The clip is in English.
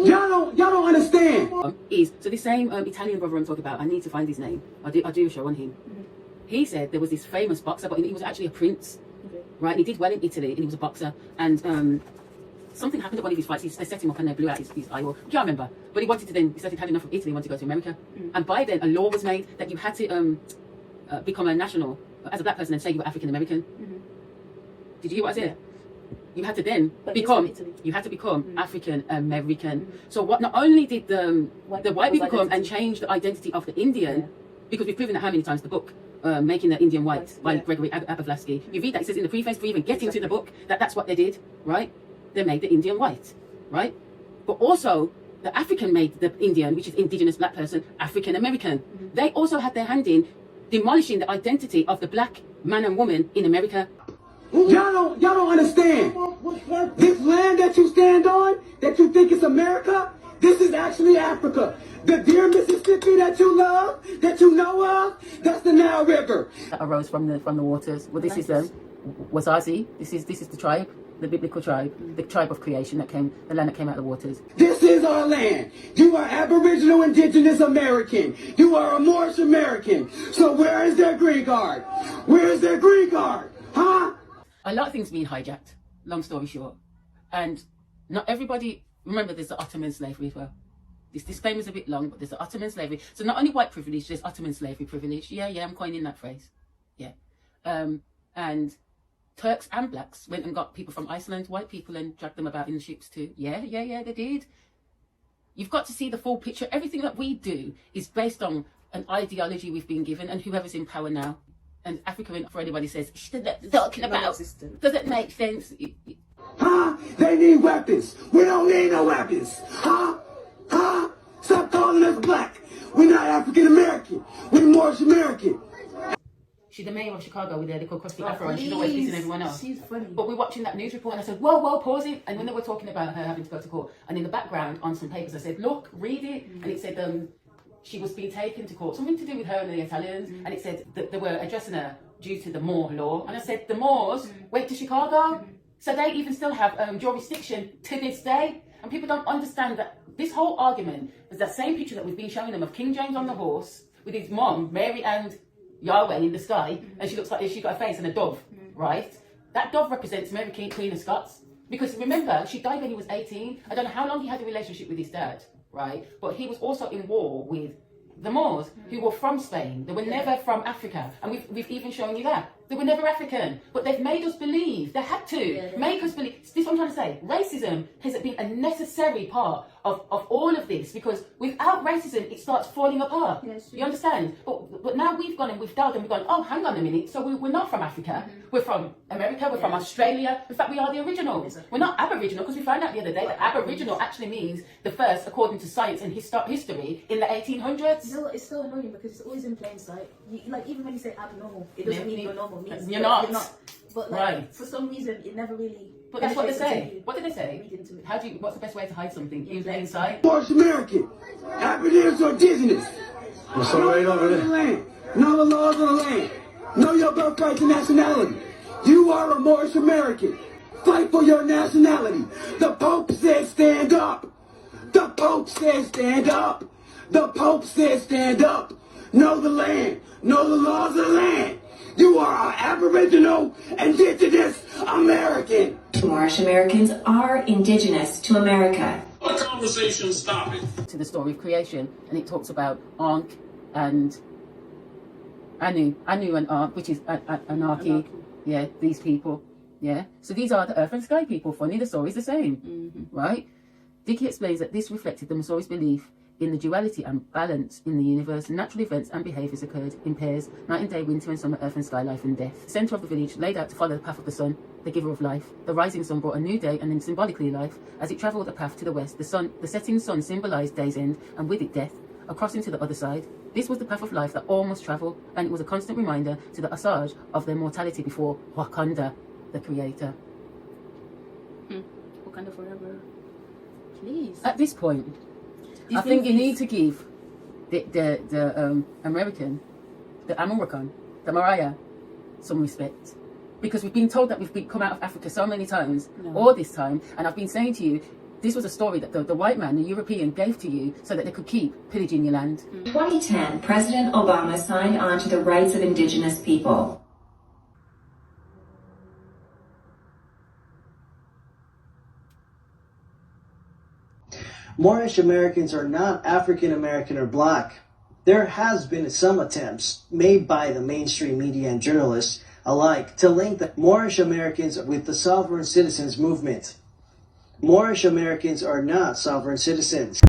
Y'all don't understand. Is so the same Italian brother I'm talking about. I need to find his name. I do a show on him. He said there was this famous boxer, but he was actually a prince, right? He did well in Italy, and he was a boxer. And something happened at one of his fights. They set him up and they blew out his eye. Or I can't remember. But he wanted to then. He said he'd had enough of Italy. He wanted to go to America. And by then, a law was made that you had to become a national as a black person and say you were African American. Did you hear what I said? You had to then become. You had to become African American. So what? Not only did the white people come and change the identity of the Indian, because we've proven that how many times the book. Making the Indian white by Gregory Abovlasky. You read that, it says in the preface for even getting to the book that that's what they did, right? They made the Indian white, right? But also, the African made the Indian, which is indigenous black person, African American. They also had their hand in demolishing the identity of the black man and woman in America. Y'all don't understand. This land that you stand on, that you think is America, this is actually Africa. The dear Mississippi that you love, that you know of, that's the Nile River. That arose from the waters. Well, this is Wazazi. This is the tribe, the biblical tribe, the tribe of creation that came, the land that came out of the waters. This is our land. You are Aboriginal Indigenous American. You are a Moorish American. So where is their green card? Where is their green card? Huh? A lot of things being hijacked. Long story short, and not everybody. Remember, there's the Ottoman slavery as well. This disclaimer is a bit long, but there's the Ottoman slavery. So not only white privilege, there's Ottoman slavery privilege. Yeah, I'm coining that phrase. Yeah. And Turks and blacks went and got people from Iceland, white people, and dragged them about in ships too. Yeah, they did. You've got to see the full picture. Everything that we do is based on an ideology we've been given, and whoever's in power now. And Africa, for anybody says, talking about, does it make sense? Huh? They need weapons. We don't need no weapons. Huh? Stop calling us black. We're not African American. We're Moorish American. She's the mayor of Chicago with her little crusty afro, and she's always pissing everyone off. She's funny. But we're watching that news report, and I said, whoa, pause it. And when they were talking about her having to go to court, and in the background on some papers, I said, look, read it. And it said she was being taken to court, something to do with her and the Italians, and it said that they were addressing her due to the Moor law. And I said, the Moors went to Chicago, so they even still have jurisdiction to this day. And people don't understand that this whole argument is that same picture that we've been showing them of King James on the horse with his mom, Mary and Yahweh in the sky, and she looks like she got a face and a dove, right? That dove represents Mary Queen of Scots. Because remember, she died when he was 18. I don't know how long he had a relationship with his dad, right? But he was also in war with the Moors, who were from Spain. They were never from Africa. And we've even shown you that. They were never African. But they've made us believe. They had to make us believe. This is what I'm trying to say. Racism has been a necessary part of all of this, because without racism, it starts falling apart. Yes, you understand? But now we've gone and we've dug and we've gone, oh, hang on a minute. So we're not from Africa. We're from America. We're from Australia. In fact, we are the originals. Exactly. We're not Aboriginal, because we found out the other day that Aboriginal actually means the first, according to science and history, in the 1800s. You know, it's so annoying because it's always in plain sight. Like, even when you say abnormal, it doesn't mean you're normal. Means you're not. But like, for some reason, it never really. But that's what they say. What did they say? What's the best way to hide something? In plain sight? Moorish American. Aboriginals or indigenous. What's the right over there? Land. Know the laws of the land. Know your birthright and nationality. You are a Moorish American. Fight for your nationality. The Pope said stand up. The Pope said stand up. The Pope said stand up. Know the land. Know the laws of the land. You are an Aboriginal, Indigenous American. Moorish Americans are indigenous to America. The conversation stopping. To the story of creation, and it talks about Ankh and Anu and Ankh, which is anarchy. Yeah, these people. Yeah, so these are the earth and sky people. Funny, the story's the same, right? Dickey explains that this reflected the Masore's belief in the duality and balance in the universe. Natural events and behaviours occurred in pairs, night and day, winter and summer, earth and sky, life and death. The centre of the village, laid out to follow the path of the sun, the giver of life. The rising sun brought a new day, and then symbolically life. As it travelled a path to the west, the setting sun symbolised day's end, and with it death, a crossing to the other side. This was the path of life that all must travel, and it was a constant reminder to the Osage of their mortality before Wakanda, the creator. Wakanda forever. Please. At this point, I think you need to give the American, the American, the Mariah, some respect. Because we've been told that we've come out of Africa so many times, all this time, and I've been saying to you, This was a story that the white man, the European, gave to you so that they could keep pillaging your land. In 2010, President Obama signed on to the rights of indigenous people. Moorish Americans are not African American or black. There has been some attempts made by the mainstream media and journalists alike to link the Moorish Americans with the sovereign citizens movement. Moorish Americans are not sovereign citizens.